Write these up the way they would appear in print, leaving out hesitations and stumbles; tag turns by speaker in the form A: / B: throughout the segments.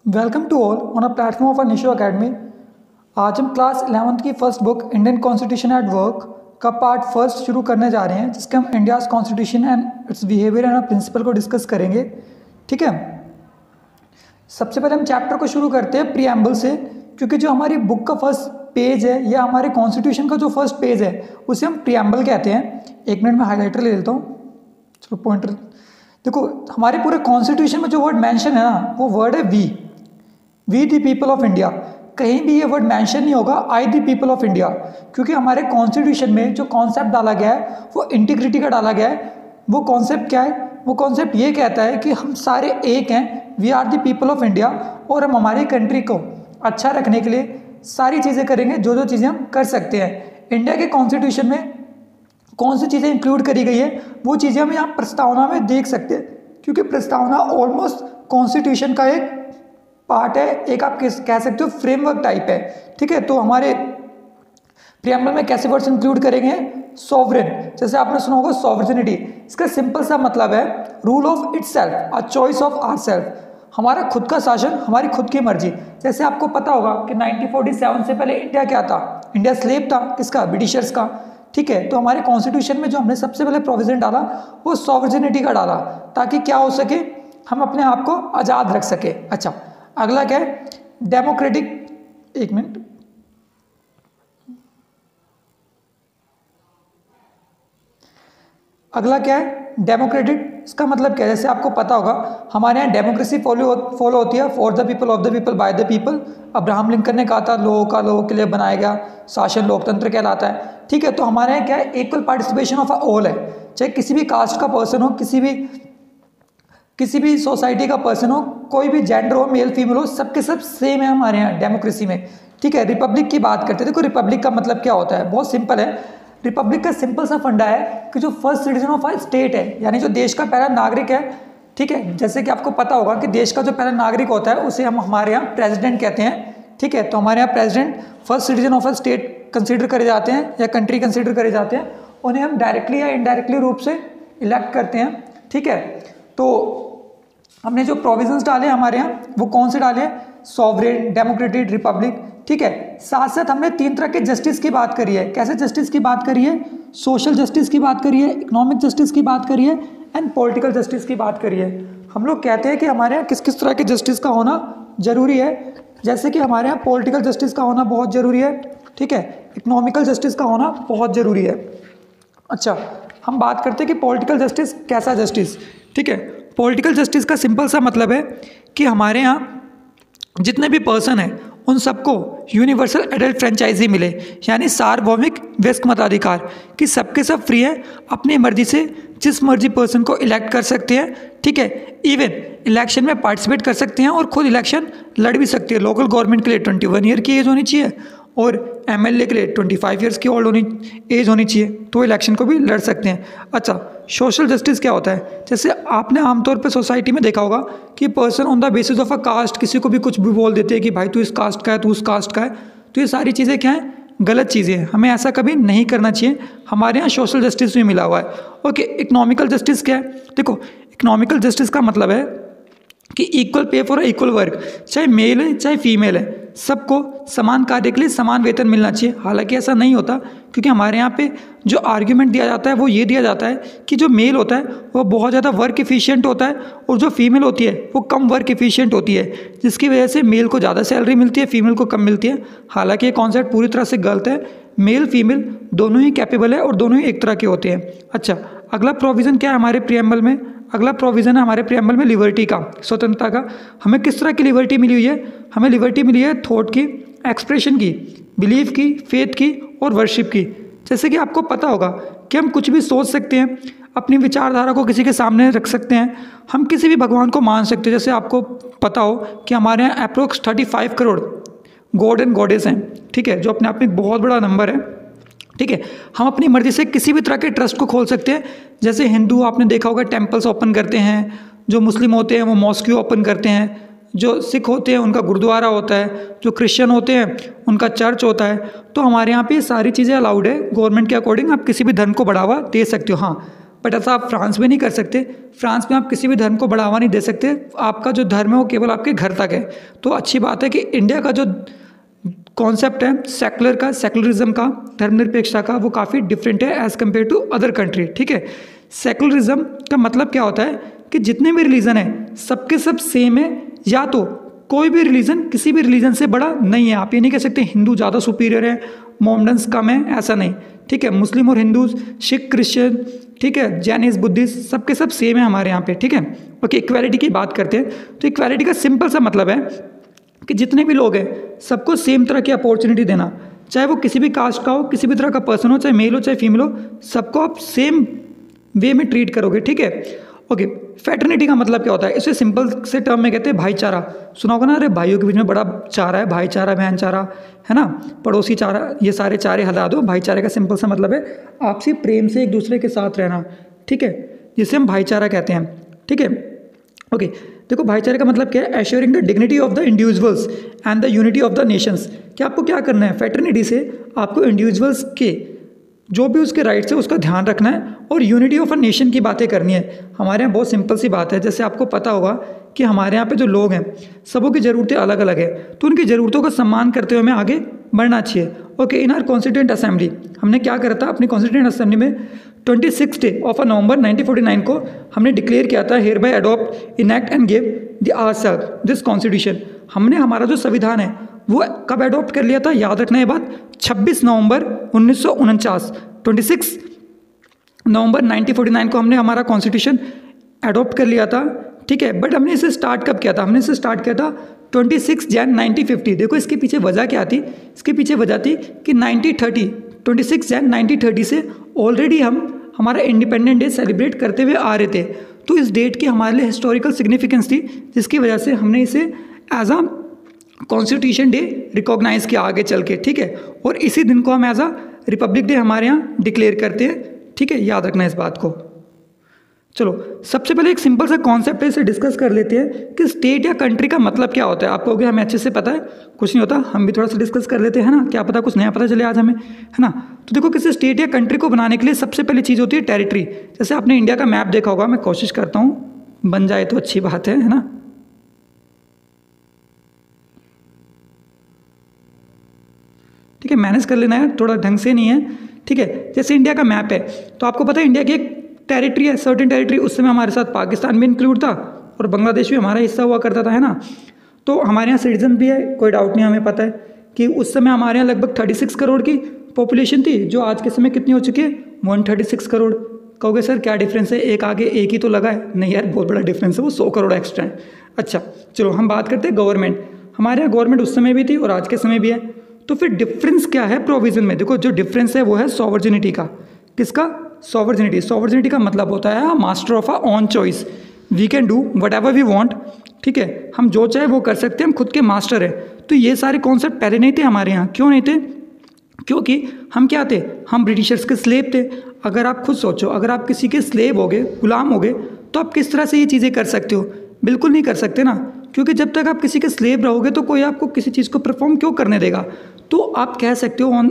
A: Welcome to all on a platform of Nisho academy. आज हम class 11th की first book Indian constitution at work का part first शुरू करने जा रहे हैं, जिसके हम India's constitution and its behaviour and principle को डिस्कस करेंगे। ठीक है, सबसे पहले हम चैप्टर को शुरू करते हैं प्रीएम्बल से, क्योंकि जो हमारी बुक का फर्स्ट पेज है या हमारे कॉन्स्टिट्यूशन का जो फर्स्ट पेज है उसे हम प्रीएम्बल कहते हैं। एक मिनट में हाईलाइटर ले लेता हूँ, चलो पॉइंटर। देखो, हमारे पूरे कॉन्स्टिट्यूशन में जो वर्ड मेंशन है ना, वो वर्ड है we the people of India. कहीं भी ये वर्ड मेंशन नहीं होगा I the people of India, क्योंकि हमारे कॉन्स्टिट्यूशन में जो कॉन्सेप्ट डाला गया है वो इंटीग्रिटी का डाला गया है। वो कॉन्सेप्ट क्या है? वो कॉन्सेप्ट ये कहता है कि हम सारे एक हैं, we are the people of India, और हम हमारी कंट्री को अच्छा रखने के लिए सारी चीज़ें करेंगे जो जो चीज़ें हम कर सकते हैं। इंडिया के कॉन्स्टिट्यूशन में कौन सी चीज़ें इंक्लूड करी गई है वो चीज़ें हम यहाँ प्रस्तावना में देख सकते हैं, क्योंकि प्रस्तावना ऑलमोस्ट कॉन्स्टिट्यूशन का एक पार्ट है, एक आप कह सकते हो फ्रेमवर्क टाइप है। ठीक है, तो हमारे प्रीएम्बल में कैसे वर्ड्स इंक्लूड करेंगे? सॉवरेन, जैसे आपने सुना होगा सॉवरेनिटी, इसका सिंपल सा मतलब है rule of itself, a choice of ourselves, हमारा खुद का शासन, हमारी खुद की मर्जी। जैसे आपको पता होगा कि 1947 से पहले इंडिया क्या था? इंडिया स्लेव था, किसका? ब्रिटिशर्स का। ठीक है, तो हमारे कॉन्स्टिट्यूशन में जो हमने सबसे पहले प्रोविजन डाला वो सॉवरेनिटी का डाला, ताकि क्या हो सके, हम अपने आप को आज़ाद रख सके। अच्छा, अगला क्या है? डेमोक्रेटिक। एक मिनट, अगला क्या है? डेमोक्रेटिक। इसका मतलब क्या है? जैसे आपको पता होगा हमारे यहाँ डेमोक्रेसी फॉलो होती है, for the people, of the people, by the people. Abraham Lincoln ने कहा था लोगों का लोगों के लिए बनाया गया शासन लोकतंत्र कहलाता है। ठीक है, तो हमारे यहाँ क्या है? इक्वल पार्टिसिपेशन ऑफ ऑल है, चाहे किसी भी कास्ट का पर्सन हो, किसी भी सोसाइटी का पर्सन हो, कोई भी जेंडर हो, मेल फीमेल हो, सबके सब सेम है हमारे यहाँ डेमोक्रेसी में। ठीक है, रिपब्लिक की बात करते हैं। देखो, रिपब्लिक का मतलब क्या होता है? बहुत सिंपल है। रिपब्लिक का सिंपल सा फंडा है कि जो first citizen of a state है, यानी जो देश का पहला नागरिक है। ठीक है, जैसे कि आपको पता होगा कि देश का जो पहला नागरिक होता है उसे हम हमारे यहाँ प्रेसिडेंट कहते हैं। ठीक है, तो हमारे यहाँ president first citizen of a state consider करे जाते हैं या कंट्री कंसिडर करे जाते हैं। उन्हें हम डायरेक्टली या इनडायरेक्टली रूप से इलेक्ट करते हैं। ठीक है, तो हमने जो प्रोविजंस डाले हमारे यहाँ वो कौन से डाले? Sovereign, democratic, Republic. ठीक है, साथ साथ हमने 3 तरह के जस्टिस की बात करी है। कैसे जस्टिस की बात करी है? सोशल जस्टिस की बात करी है, इकोनॉमिक जस्टिस की बात करी है, एंड पॉलिटिकल जस्टिस की बात करी है। हम लोग कहते हैं कि हमारे यहाँ किस किस तरह के जस्टिस का होना जरूरी है। जैसे कि हमारे यहाँ पॉलिटिकल जस्टिस का होना बहुत ज़रूरी है। ठीक है, इकोनॉमिकल जस्टिस का होना बहुत ज़रूरी है। अच्छा, हम बात करते हैं कि पॉलिटिकल जस्टिस कैसा जस्टिस। ठीक है, पॉलिटिकल जस्टिस का सिंपल सा मतलब है कि हमारे यहाँ जितने भी पर्सन हैं उन सबको यूनिवर्सल एडल्ट फ्रेंचाइजी मिले, यानी सार्वभौमिक वयस्क मताधिकार, कि सबके सब फ्री है, अपनी मर्जी से जिस मर्जी पर्सन को इलेक्ट कर सकते हैं। ठीक है, इवन इलेक्शन में पार्टिसिपेट कर सकते हैं और खुद इलेक्शन लड़ भी सकते हैं। लोकल गवर्नमेंट के लिए 21 ईयर की एज होनी चाहिए और एमएलए के लिए 25 ईयर्स की एज होनी चाहिए, तो इलेक्शन को भी लड़ सकते हैं। अच्छा, सोशल जस्टिस क्या होता है? जैसे आपने आमतौर पे सोसाइटी में देखा होगा कि person on the basis of a caste किसी को भी कुछ भी बोल देते हैं कि भाई तू इस कास्ट का है, तू उस कास्ट का है। तो ये सारी चीज़ें क्या हैं? गलत चीज़ें हैं, हमें ऐसा कभी नहीं करना चाहिए। हमारे यहाँ सोशल जस्टिस भी मिला हुआ है। ओके, इकोनॉमिकल जस्टिस क्या है? देखो, इकोनॉमिकल जस्टिस का मतलब है कि equal pay for equal work, चाहे मेल है चाहे फीमेल है, सबको समान कार्य के लिए समान वेतन मिलना चाहिए। हालांकि ऐसा नहीं होता, क्योंकि हमारे यहाँ पे जो आर्ग्यूमेंट दिया जाता है वो ये दिया जाता है कि जो मेल होता है वो बहुत ज़्यादा वर्क एफिशिएंट होता है और जो फीमेल होती है वो कम वर्क एफिशिएंट होती है, जिसकी वजह से मेल को ज़्यादा सैलरी मिलती है, फीमेल को कम मिलती है। हालांकि ये कॉन्सेप्ट पूरी तरह से गलत है। मेल फीमेल दोनों ही कैपेबल है और दोनों ही एक तरह के होते हैं। अच्छा, अगला प्रोविज़न क्या है हमारे प्रीएम्बल में? अगला प्रोविज़न है हमारे प्रीएम्बल में लिबर्टी का, स्वतंत्रता का। हमें किस तरह की लिबर्टी मिली हुई है? हमें लिबर्टी मिली है थॉट की, एक्सप्रेशन की, बिलीफ की, फेथ की और वर्शिप की। जैसे कि आपको पता होगा कि हम कुछ भी सोच सकते हैं, अपनी विचारधारा को किसी के सामने रख सकते हैं, हम किसी भी भगवान को मान सकते हैं। जैसे आपको पता हो कि हमारे यहाँ approx 35 crore God and goddess हैं। ठीक है, जो अपने आप में एक बहुत बड़ा नंबर है। ठीक है, हम अपनी मर्जी से किसी भी तरह के ट्रस्ट को खोल सकते हैं। जैसे हिंदू आपने देखा होगा टेम्पल्स ओपन करते हैं, जो मुस्लिम होते हैं वो मॉस्क्यू ओपन करते हैं, जो सिख होते हैं उनका गुरुद्वारा होता है, जो क्रिश्चियन होते हैं उनका चर्च होता है। तो हमारे यहाँ पे सारी चीज़ें अलाउड है। गवर्नमेंट के अकॉर्डिंग आप किसी भी धर्म को बढ़ावा दे सकते हो। हाँ, बट ऐसा आप फ्रांस में नहीं कर सकते। फ्रांस में आप किसी भी धर्म को बढ़ावा नहीं दे सकते, आपका जो धर्म है वो केवल आपके घर तक है। तो अच्छी बात है कि इंडिया का जो कॉन्सेप्ट है सेकुलर का, सेकुलरिज्म का, धर्मनिरपेक्षता का, वो काफ़ी डिफरेंट है as compare to other country. ठीक है, सेकुलरिज्म का मतलब क्या होता है कि जितने भी रिलीजन है सबके सब सेम है, या तो कोई भी रिलीजन किसी भी रिलीजन से बड़ा नहीं है। आप ये नहीं कह सकते हिंदू ज़्यादा सुपीरियर है, मोहम्मडन्स कम है, ऐसा नहीं। ठीक है, मुस्लिम और हिंदू, सिख, क्रिश्चियन, ठीक है, जैनिस्ट, बुद्धिस्ट, सबके सब सेम है हमारे यहाँ पे। ठीक है, ओके, इक्वालिटी की बात करते हैं तो इक्वालिटी का सिंपल सा मतलब है कि जितने भी लोग हैं सबको सेम तरह की अपॉर्चुनिटी देना, चाहे वो किसी भी कास्ट का हो, किसी भी तरह का पर्सन हो, चाहे मेल हो चाहे फीमेल हो, सबको आप सेम वे में ट्रीट करोगे। ठीक है, ओके। फैटर्निटी का मतलब क्या होता है, इसे सिंपल से टर्म में कहते हैं भाईचारा। सुना होगा ना, अरे भाइयों के बीच में बड़ा चारा है, भाईचारा, बहन चारा, है ना, पड़ोसी चारा, ये सारे चारे हटा दो। भाईचारे का सिंपल सा मतलब है आपसी प्रेम से एक दूसरे के साथ रहना। ठीक है, जिसे हम भाईचारा कहते हैं। ठीक है, ओके। देखो भाईचारे का मतलब क्या है, assuring the dignity of the individuals and the unity of the Nations. कि आपको क्या करना है, फैटर्निटी से आपको इंडिविजुअल्स के जो भी उसके राइट्स है उसका ध्यान रखना है और यूनिटी ऑफ अ नेशन की बातें करनी है। हमारे यहाँ बहुत सिंपल सी बात है, जैसे आपको पता होगा कि हमारे यहाँ पे जो लोग हैं सबों की ज़रूरतें अलग अलग है, तो उनकी ज़रूरतों का सम्मान करते हुए हमें आगे बढ़ना चाहिए। Okay, in are constituent assembly हमने क्या करा था, अपनी कॉन्स्टिट्यूंट असेंबली में 26 डे ऑफ नवंबर 1949 को हमने डिक्लेयर किया था, hereby adopt, enact and give the ourselves this constitution. हमने हमारा जो संविधान है वो कब अडॉप्ट कर लिया था, याद रखना ये बात, 26 नवंबर 1949, 26 नवंबर 1949 को हमने हमारा कॉन्स्टिट्यूशन अडॉप्ट कर लिया था। ठीक है, बट हमने इसे स्टार्ट कब किया था, हमने इसे स्टार्ट किया था 26 जन 1950। देखो इसके पीछे वजह क्या थी, इसके पीछे वजह थी कि 26 जन 1930 से ऑलरेडी हम हमारा इंडिपेंडेंट डे सेलिब्रेट करते हुए आ रहे थे। तो इस डेट की हमारे लिए हिस्टोरिकल सिग्निफिकेंस थी, जिसकी वजह से हमने इसे as a constitution day recognise किया आगे चल के। ठीक है, और इसी दिन को हम एज अ रिपब्लिक डे हमारे यहाँ डिक्लेयर करते हैं। ठीक है, याद रखना इस बात को। चलो सबसे पहले एक सिंपल सा कॉन्सेप्ट है, इसे डिस्कस कर लेते हैं कि स्टेट या कंट्री का मतलब क्या होता है। आप कहोगे हमें अच्छे से पता है, कुछ नहीं होता, हम भी थोड़ा सा डिस्कस कर लेते हैं ना, क्या पता कुछ नया पता चले आज हमें, है ना। तो देखो किसी स्टेट या कंट्री को बनाने के लिए सबसे पहली चीज़ होती है टेरिटरी। जैसे आपने इंडिया का मैप देखा होगा, मैं कोशिश करता हूँ बन जाए तो अच्छी बात है ना। ठीक है, मैनेज कर लेना है, थोड़ा ढंग से नहीं है। ठीक है, जैसे इंडिया का मैप है तो आपको पता है इंडिया की एक टेरिटरी है, सर्टेन टेरिटरी, उस समय हमारे साथ पाकिस्तान भी इंक्लूड था और बांग्लादेश भी हमारा हिस्सा हुआ करता था, है ना। तो हमारे यहाँ सिटीजन भी है, कोई डाउट नहीं, हमें पता है कि उस समय हमारे यहाँ लगभग 36 करोड़ की पॉपुलेशन थी, जो आज के समय कितनी हो चुकी है, 136 करोड़। कहोगे सर क्या डिफरेंस है, एक आगे एक ही तो लगा है, नहीं यार बहुत बड़ा डिफरेंस है, वो 100 करोड़ एक्स्ट्रा है। अच्छा चलो हम बात करते हैं गवर्नमेंट। हमारे यहाँ गवर्नमेंट उस समय भी थी और आज के समय भी है। तो फिर डिफरेंस क्या है प्रोविजन में, देखो जो डिफरेंस है वो है सॉवर्जिनिटी का। किसका, सॉवर्जिनिटी। सॉवर्जिनिटी का मतलब होता है master of our own choice, we can do whatever we want. ठीक है, हम जो चाहे वो कर सकते हैं, हम खुद के मास्टर हैं। तो ये सारे कॉन्सेप्ट पहले नहीं थे हमारे यहाँ। क्यों नहीं थे, क्योंकि हम क्या थे, हम ब्रिटिशर्स के स्लेव थे। अगर आप खुद सोचो, अगर आप किसी के स्लेव हो गए, गुलाम हो गए, तो आप किस तरह से ये चीज़ें कर सकते हो, बिल्कुल नहीं कर सकते ना, क्योंकि जब तक आप किसी के स्लेव रहोगे तो कोई आपको किसी चीज़ को परफॉर्म क्यों करने देगा। तो आप कह सकते हो ऑन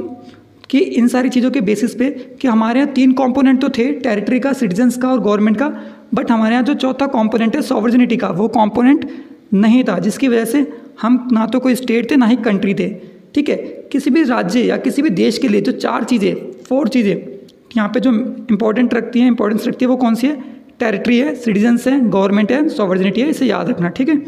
A: कि इन सारी चीज़ों के बेसिस पे कि हमारे यहाँ 3 कंपोनेंट तो थे, टेरिटरी का, सिटीजन्स का और गवर्नमेंट का, बट हमारे यहाँ जो चौथा कंपोनेंट है सॉवर्जिनिटी का, वो कंपोनेंट नहीं था, जिसकी वजह से हम ना तो कोई स्टेट थे ना ही कंट्री थे। ठीक है, किसी भी राज्य या किसी भी देश के लिए जो 4 चीज़ें, 4 चीज़ें यहाँ पे जो इंपॉर्टेंस रखती है वो कौन सी है, टेरिटरी है, सिटीजन्स है, गवर्नमेंट है, सॉवर्जिनिटी है, इसे याद रखना। ठीक है,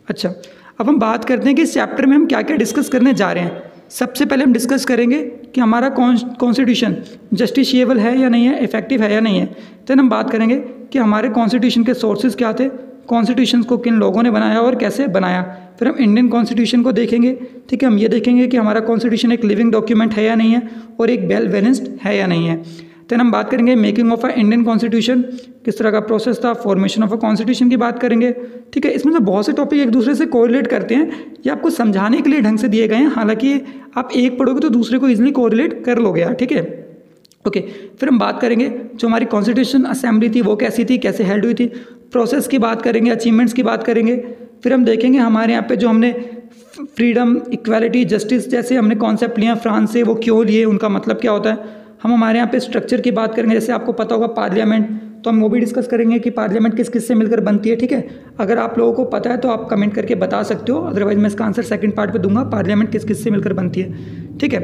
A: अच्छा अब हम बात करते हैं कि इस चैप्टर में हम क्या क्या डिस्कस करने जा रहे हैं। सबसे पहले हम डिस्कस करेंगे कि हमारा कॉन्स्टिट्यूशन जस्टिशिएबल है या नहीं है, इफेक्टिव है या नहीं है। देन हम बात करेंगे कि हमारे कॉन्स्टिट्यूशन के सोर्सेज क्या थे, कॉन्स्टिट्यूशन को किन लोगों ने बनाया और कैसे बनाया। फिर हम इंडियन कॉन्स्टिट्यूशन को देखेंगे। ठीक है, हम ये देखेंगे कि हमारा कॉन्स्टिट्यूशन एक लिविंग डॉक्यूमेंट है या नहीं है और एक वेल बैलेंस्ड है या नहीं है। देन हम बात करेंगे making of a Indian constitution, किस तरह का प्रोसेस था, फॉर्मेशन ऑफ अ कॉन्स्टिट्यूशन की बात करेंगे। ठीक है, इसमें तो बहुत से टॉपिक एक दूसरे से कोरिलेट करते हैं, ये आपको समझाने के लिए ढंग से दिए गए हैं, हालांकि आप एक पढ़ोगे तो दूसरे को ईजिली कोरिलेट कर लोगे यार। ठीक है, ओके। फिर हम बात करेंगे जो हमारी कॉन्स्टिट्यूशन असेंबली थी वो कैसी थी, कैसे हेल्ड हुई थी, प्रोसेस की बात करेंगे, अचीवमेंट्स की बात करेंगे। फिर हम देखेंगे हमारे यहाँ पे जो हमने फ्रीडम, इक्वालिटी, जस्टिस जैसे हमने कॉन्सेप्ट लिए फ्रांस से, वो क्यों लिए, उनका मतलब क्या होता है। हम हमारे यहाँ पे स्ट्रक्चर की बात करेंगे, जैसे आपको पता होगा पार्लियामेंट, तो हम वो भी डिस्कस करेंगे कि पार्लियामेंट किस किस से मिलकर बनती है। ठीक है, अगर आप लोगों को पता है तो आप कमेंट करके बता सकते हो, अदरवाइज मैं इसका आंसर सेकंड पार्ट पे दूंगा, पार्लियामेंट किस किस से मिलकर बनती है। ठीक है,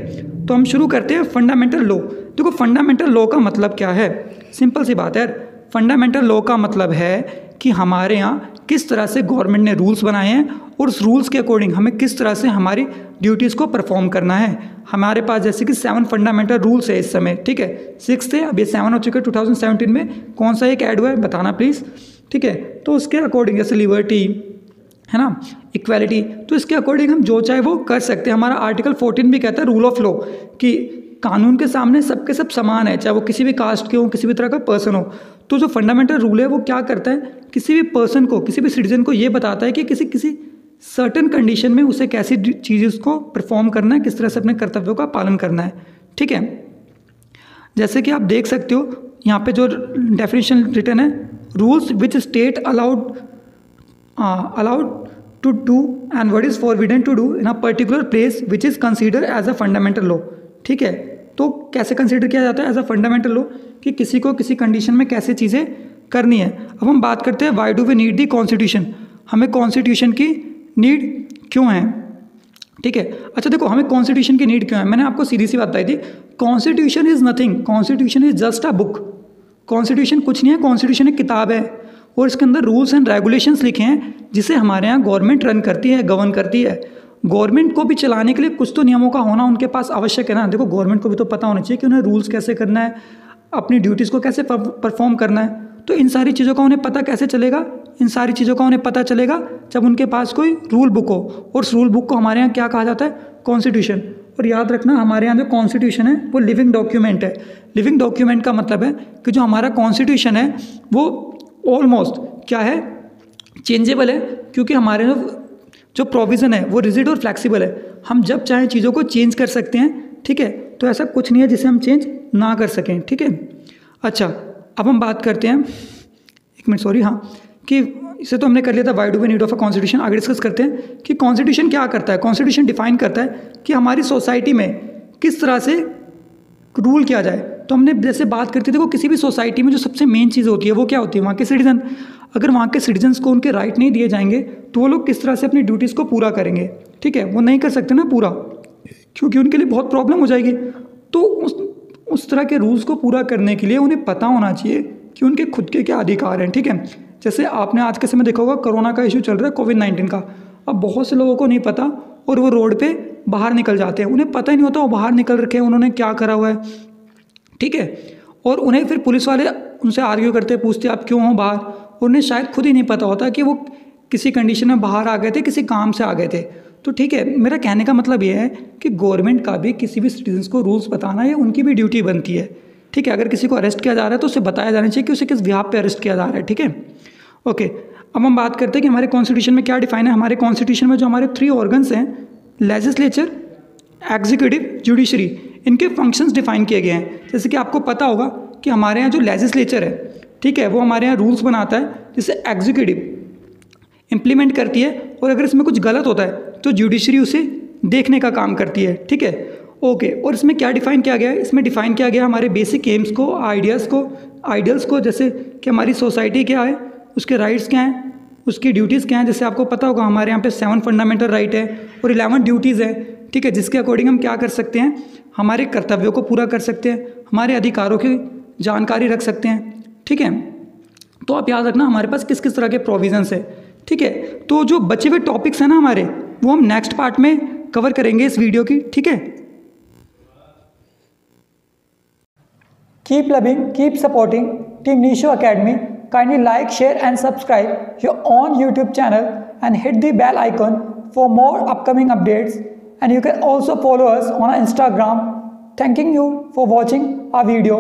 A: तो हम शुरू करते हैं फंडामेंटल लॉ। देखो फंडामेंटल लॉ का मतलब क्या है, सिंपल सी बात है। फंडामेंटल लॉ का मतलब है कि हमारे यहाँ किस तरह से गवर्नमेंट ने रूल्स बनाए हैं और उस रूल्स के अकॉर्डिंग हमें किस तरह से हमारी ड्यूटीज़ को परफॉर्म करना है। हमारे पास जैसे कि 7 फंडामेंटल रूल्स है इस समय। ठीक है, 6 थे, अब ये 7 हो चुके हैं। 2017 में कौन सा एक ऐड हुआ है बताना प्लीज़। ठीक है, तो उसके अकॉर्डिंग जैसे लिबर्टी है ना, इक्वालिटी, तो इसके अकॉर्डिंग हम जो चाहे वो कर सकते हैं। हमारा आर्टिकल 14 भी कहता है रूल ऑफ लॉ कि कानून के सामने सबके सब समान है, चाहे वो किसी भी कास्ट के हो, किसी भी तरह का पर्सन हो। तो जो फंडामेंटल रूल है वो क्या करता है, किसी भी पर्सन को, किसी भी सिटीजन को ये बताता है कि किसी सर्टेन कंडीशन में उसे कैसी चीज़ को परफॉर्म करना है, किस तरह से अपने कर्तव्यों का पालन करना है। ठीक है, जैसे कि आप देख सकते हो यहाँ पे जो डेफिनेशन रिटन है, rules which state allowed to do and what is forbidden to do in a particular place which is consider as a fundamental law. ठीक है, तो कैसे कंसीडर किया जाता है एज अ फंडामेंटल लॉ कि किसी को किसी कंडीशन में कैसे चीज़ें करनी है। अब हम बात करते हैं why do we need the constitution, हमें कॉन्स्टिट्यूशन की नीड क्यों है। ठीक है, अच्छा देखो हमें कॉन्स्टिट्यूशन की नीड क्यों है, मैंने आपको सीधी सी बात बताई थी, constitution is nothing, constitution is just a book. Constitution कुछ नहीं है, कॉन्स्टिट्यूशन एक किताब है और इसके अंदर रूल्स एंड रेगुलेशंस लिखे हैं जिसे हमारे यहाँ गवर्नमेंट रन करती है, गवर्न करती है। गवर्नमेंट को भी चलाने के लिए कुछ तो नियमों का होना उनके पास आवश्यक है ना। देखो गवर्नमेंट को भी तो पता होना चाहिए कि उन्हें रूल्स कैसे करना है, अपनी ड्यूटीज़ को कैसे परफॉर्म करना है। तो इन सारी चीज़ों का उन्हें पता कैसे चलेगा, इन सारी चीज़ों का उन्हें पता चलेगा जब उनके पास कोई रूल बुक हो, और उस रूल बुक को हमारे यहाँ क्या कहा जाता है, कॉन्स्टिट्यूशन। और याद रखना हमारे यहाँ जो कॉन्स्टिट्यूशन है वो लिविंग डॉक्यूमेंट है। लिविंग डॉक्यूमेंट का मतलब है कि जो हमारा कॉन्स्टिट्यूशन है वो ऑलमोस्ट क्या है, चेंजेबल है, क्योंकि हमारे जो प्रोविज़न है वो रिजिड और फ्लेक्सिबल है, हम जब चाहें चीज़ों को चेंज कर सकते हैं। ठीक है, तो ऐसा कुछ नहीं है जिसे हम चेंज ना कर सकें। ठीक है, अच्छा अब हम बात करते हैं, एक मिनट सॉरी, हाँ, कि इसे तो हमने कर लिया था why do we need of a constitution. आगे डिस्कस करते हैं कि कॉन्स्टिट्यूशन क्या करता है। कॉन्स्टिट्यूशन डिफाइन करता है कि हमारी सोसाइटी में किस तरह से रूल किया जाए। तो हमने जैसे बात करते थे, देखो किसी भी सोसाइटी में जो सबसे मेन चीज़ होती है वो क्या होती है, वहाँ के सिटीजन। अगर वहाँ के सिटीजन्स को उनके राइट नहीं दिए जाएंगे तो वो लोग किस तरह से अपनी ड्यूटीज़ को पूरा करेंगे। ठीक है, वो नहीं कर सकते ना पूरा, क्योंकि उनके लिए बहुत प्रॉब्लम हो जाएगी। तो उस तरह के रूल्स को पूरा करने के लिए उन्हें पता होना चाहिए कि उनके खुद के क्या अधिकार हैं। ठीक है, जैसे आपने आज के समय देखा होगा कोरोना का इशू चल रहा है, कोविड-19 का। अब बहुत से लोगों को नहीं पता और वो रोड पे बाहर निकल जाते हैं, उन्हें पता ही नहीं होता वो बाहर निकल रखे हैं, उन्होंने क्या करा हुआ है। ठीक है, और उन्हें फिर पुलिस वाले उनसे आर्ग्यू करते, पूछते आप क्यों हो बाहर, और उन्हें शायद खुद ही नहीं पता होता कि वो किसी कंडीशन में बाहर आ गए थे, किसी काम से आ गए थे। तो ठीक है, मेरा कहने का मतलब ये है कि गवर्नमेंट का भी किसी भी सिटीजन्स को रूल्स बताना ये उनकी भी ड्यूटी बनती है। ठीक है, अगर किसी को अरेस्ट किया जा रहा है तो उसे बताया जाना चाहिए कि उसे किस बिहाफ पे अरेस्ट किया जा रहा है। ठीक है, ओके, अब हम बात करते हैं कि हमारे कॉन्स्टिट्यूशन में क्या डिफाइन है। हमारे कॉन्स्टिट्यूशन में जो हमारे 3 ऑर्गन्स हैं, लेजिस्लेचर, एग्जीक्यूटिव, जुडिशरी, इनके फंक्शंस डिफाइन किए गए हैं। जैसे कि आपको पता होगा कि हमारे यहाँ जो लेजिस्लेचर है, ठीक है, वो हमारे यहाँ रूल्स बनाता है, जिससे एग्जीक्यूटिव इम्प्लीमेंट करती है, और अगर इसमें कुछ गलत होता है तो जुडिशरी उसे देखने का काम करती है। ठीक है, ओके, और इसमें क्या डिफाइन किया गया है, इसमें डिफाइन किया गया हमारे बेसिक एम्स को, आइडियल्स को, जैसे कि हमारी सोसाइटी क्या है, उसके राइट्स क्या हैं, उसकी ड्यूटीज़ क्या हैं। जैसे आपको पता होगा हमारे यहाँ पे 7 फंडामेंटल राइट है और 11 ड्यूटीज़ है। ठीक है, जिसके अकॉर्डिंग हम क्या कर सकते हैं, हमारे कर्तव्यों को पूरा कर सकते हैं, हमारे अधिकारों की जानकारी रख सकते हैं। ठीक है, तो आप याद रखना हमारे पास किस किस तरह के प्रोविजंस है। ठीक है, तो जो बचे हुए टॉपिक्स हैं ना हमारे, वो हम नेक्स्ट पार्ट में कवर करेंगे इस वीडियो की। ठीक है, keep loving, keep supporting team Nisho academy. Kindly like, share and subscribe your own YouTube channel and hit the bell icon for more upcoming updates, and you can also follow us on Instagram. Thanking you for watching our video.